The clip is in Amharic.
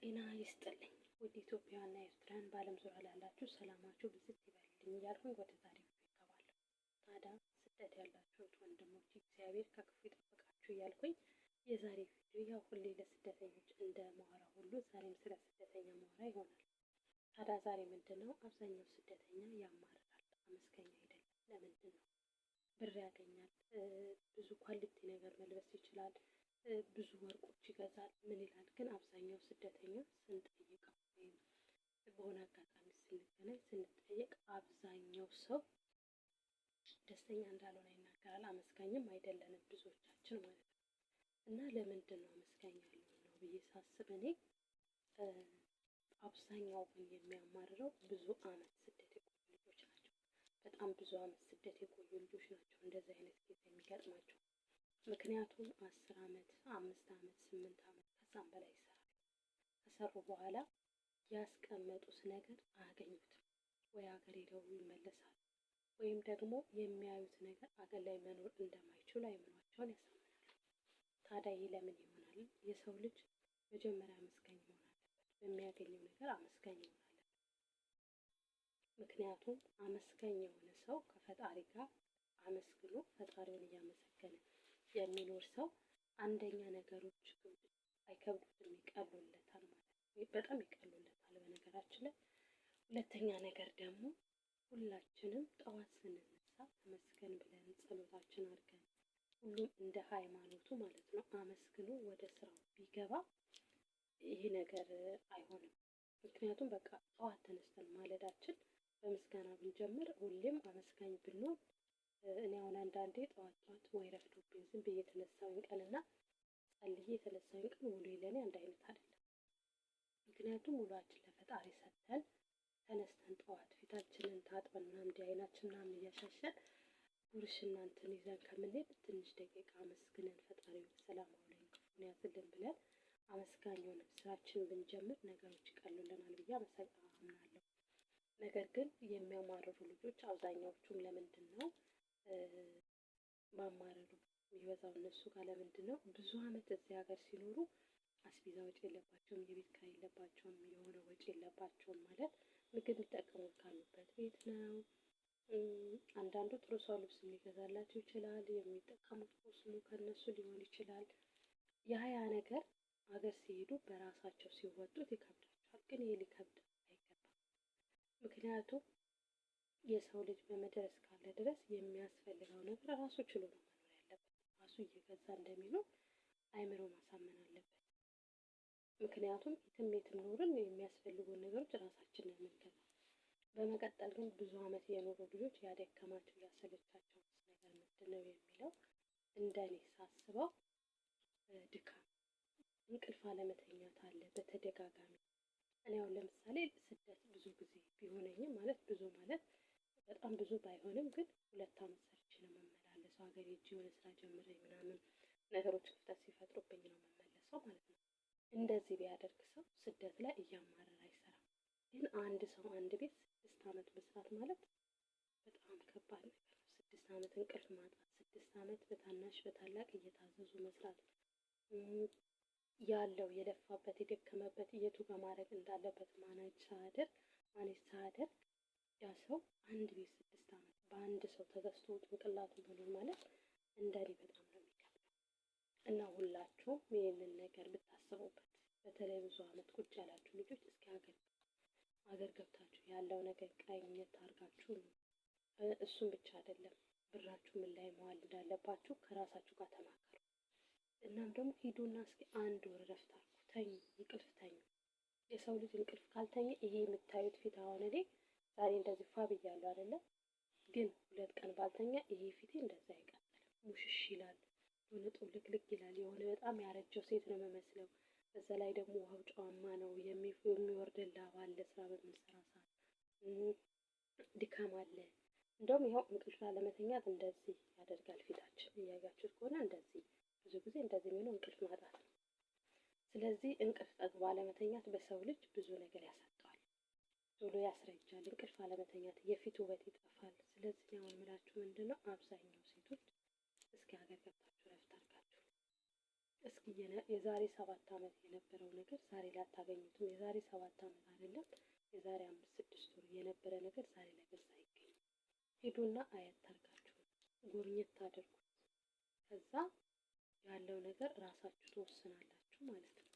ጤና ይስጥልኝ ውድ ኢትዮጵያውያንና ኤርትራውያን በዓለም ዙሪያ ላላችሁ ሰላማችሁ ብዝት ይበልልኝ እያልኩኝ ወደ ዛሬ ቪዲዮ እገባለሁ። ታዲያ ስደት ያላችሁ ወንድሞች እግዚአብሔር ከክፉ ይጠብቃችሁ እያልኩኝ የዛሬ ቪዲዮ ያው ሁሌ ለስደተኞች እንደማወራ ሁሉ ዛሬም ስለ ስደተኛ ማወራ ይሆናል። ታዲያ ዛሬ ምንድነው አብዛኛው ስደተኛ ያማርራል፣ አመስገኛ አይደለም። ለምንድን ነው? ብር ያገኛል፣ ብዙ ኳሊቲ ነገር መልበስ ይችላል፣ ብዙ ወርቆች ይገዛል፣ ምን ይላል። ግን አብዛኛው ስደተኛ ስንጠይቀው ወይም በሆነ አጋጣሚ ስንገናኝ ስንጠይቅ አብዛኛው ሰው ደስተኛ እንዳልሆነ ይናገራል። አመስጋኝም አይደለንም ብዙዎቻችን ማለት ነው። እና ለምንድን ነው አመስጋኝ ያልሆነው ብዬ ሳስብ እኔ አብዛኛው ግን የሚያማርረው ብዙ አመት ስደት የቆዩ ልጆች ናቸው። በጣም ብዙ አመት ስደት የቆዩ ልጆች ናቸው እንደዚህ አይነት ጊዜ የሚገጥማቸው። ምክንያቱም 10 አመት፣ 5 አመት፣ 8 አመት ከዛም በላይ ይሰራሉ። ከሰሩ በኋላ ያስቀመጡት ነገር አያገኙትም። ወይ ሀገር ሄደው ይመለሳሉ ወይም ደግሞ የሚያዩት ነገር ሀገር ላይ መኖር እንደማይችሉ አይምሯቸውን ያሳምናሉ። ታዲያ ይህ ለምን ይሆናል? የሰው ልጅ መጀመሪያ አመስጋኝ መሆን አለበት። በሚያገኘው ነገር አመስጋኝ መሆን አለበት። ምክንያቱም አመስጋኝ የሆነ ሰው ከፈጣሪ ጋር አመስግኖ ፈጣሪውን እያመሰገነ የሚኖር ሰው አንደኛ ነገሮች አይከብዱትም፣ ይቀሉለታል ማለት ነው። በጣም ይቀሉለታል በነገራችን ላይ። ሁለተኛ ነገር ደግሞ ሁላችንም ጠዋት ስንነሳ ተመስገን ብለን ጸሎታችን አድርገን ሁሉም እንደ ሃይማኖቱ ማለት ነው አመስግኖ ወደ ስራው ቢገባ ይሄ ነገር አይሆንም። ምክንያቱም በቃ ጠዋት ተነስተን ማለዳችን በምስጋና ብንጀምር ሁሌም አመስጋኝ ብንሆን እኔ አሁን አንዳንዴ ጠዋት ወይ ረፍዶብኝ ዝም ብዬ የተነሳሁኝ ቀንና ጸልዬ የተነሳሁኝ ቀን ውሎዬ ለኔ አንድ አይነት አይደለም። ምክንያቱም ውሏችን ለፈጣሪ ሰጥተን ተነስተን ጠዋት ፊታችንን ታጥበን ምናምን አይናችን ምናምን እያሻሸን ቡርሽና እንትን ይዘን ከምንሄድ ትንሽ ደቂቃ አመስግነን ፈጣሪውን ሰላም አውለኝ ክፉን ያዝልን ብለን አመስጋኝ ሆነን ስራችንን ብንጀምር ነገሮች ይቀሉልናል ብዬ አምናለሁ። ነገር ግን የሚያማርሩ ልጆች አብዛኛዎቹም ለምንድን ነው ማማረሩ የሚበዛው እነሱ ጋር? ለምንድን ነው ብዙ አመት እዚህ ሀገር ሲኖሩ አስቤዛ ወጪ የለባቸውም፣ የቤት ኪራይ የለባቸውም፣ የሆነ ወጪ የለባቸውም። ማለት ምግብ ሊጠቀሙት ካሉበት ቤት ነው። አንዳንዱ ጥሩ ሰው ልብስ ሊገዛላቸው ይችላል፣ የሚጠቀሙት ኮስሞ ከነሱ ሊሆን ይችላል። ያ ነገር ሀገር ሲሄዱ በራሳቸው ሲወጡት ይከብዳቸዋል። ግን ይሄ ሊከብድ አይገባም። ምክንያቱም የሰው ልጅ በምድር እስካለ ድረስ የሚያስፈልገው ነገር ራሱ ችሎ ነው መኖር ያለበት። ራሱ እየገዛ እንደሚኖር አይምሮ ማሳመን አለበት። ምክንያቱም የትም ኖርን የሚያስፈልጉን ነገሮች ራሳችንን የምንገዛ። በመቀጠል ግን ብዙ አመት የኖሩ ልጆች ያደከማቸው ያሰለቻቸው ነገር ምንድን ነው የሚለው እንደኔ ሳስበው ድካም፣ እንቅልፍ አለመተኛት አለ በተደጋጋሚ። እኔ አሁን ለምሳሌ ስደት ብዙ ጊዜ ቢሆነኝም ማለት ብዙ ማለት በጣም ብዙ ባይሆንም ግን 2 አመት ሰርቼ ነው የምመላለሰው። ሀገር ሄጄ የሆነ ስራ ጀምሬ ምናምን ነገሮች ክፍተት ሲፈጥሩብኝ ነው የምመለሰው ማለት ነው። እንደዚህ ቢያደርግ ሰው ስደት ላይ እያማረረ አይሰራም። ግን አንድ ሰው አንድ ቤት 6 አመት መስራት ማለት በጣም ከባድ ነገር ነው። 6 አመት እንቅልፍ ማጣት፣ 6 አመት በታናሽ በታላቅ እየታዘዙ መስራት፣ ያለው የለፋበት የደከመበት የቱ ጋር ማድረግ እንዳለበት ማኔጅ ሳያደርግ ያ ሰው አንድ ቤት 6 አመት በአንድ ሰው ተገዝቶ ጭንቅላቱ መኖር ማለት እንደኔ በጣም ነው የሚከብደው። እና ሁላችሁም ይህንን ነገር ብታስቡበት፣ በተለይ ብዙ አመት ቁጭ ያላችሁ ልጆች እስኪ ሀገር ገብታችሁ ያለው ነገር ቀኝት አድርጋችሁ ነው። እሱም ብቻ አይደለም ብራችሁ ምን ላይ መዋል እንዳለባችሁ ከራሳችሁ ጋር ተማከሩ። እናም ደግሞ ሂዱና እስኪ 1 ወር እረፍት አድርጉ፣ ተኙ፣ እንቅልፍ ተኙ። የሰው ልጅ እንቅልፍ ካልተኛ ይሄ የምታዩት ፊት አሁን እኔ ዛሬ እንደዚህ ፋ ብያለሁ አይደለ? ግን 2 ቀን ባልተኛ ይሄ ፊቴ እንደዛ አይቀጥልም። ሙሽሽ ይላል፣ የሆነ ጥውልግልግ ይላል። የሆነ በጣም ያረጀው ሴት ነው የምመስለው። በዛ ላይ ደግሞ ውሃው ጨዋማ ነው፣ የሚወርድ ላብ አለ። ስራ በምንሰራ ሰዓት ድካም አለ። እንደውም ይኸው እንቅልፍ አለመተኛት እንደዚህ ያደርጋል ፊታችን። እያያችሁት ከሆነ እንደዚህ ብዙ ጊዜ እንደዚህ የሚሆነው እንቅልፍ ማጣት ነው። ስለዚህ እንቅልፍ ጠግቦ አለመተኛት በሰው ልጅ ብዙ ነገር ያሳጣዋል፣ ቶሎ ያስረጃል። እንቅልፍ አለመተኛት የፊት ውበት ይጠፋል። ስለዚህ አሁን የምላችሁ ምንድነው አብዛኛው ሴቶች እስኪ ሀገር ገብታችሁ ረፍት አድርጋችሁ እስኪ የዛሬ 7 ዓመት የነበረው ነገር ዛሬ ላታገኙትም። የዛሬ 7 ዓመት አይደለም የዛሬ 5-6 ወር የነበረ ነገር ዛሬ ላይ በዛ አይገኝም። ሄዱና አያት ታርጋችሁ ጎብኘት አድርጉ። ከዛ ያለው ነገር ራሳችሁ ትወስናላችሁ ማለት ነው።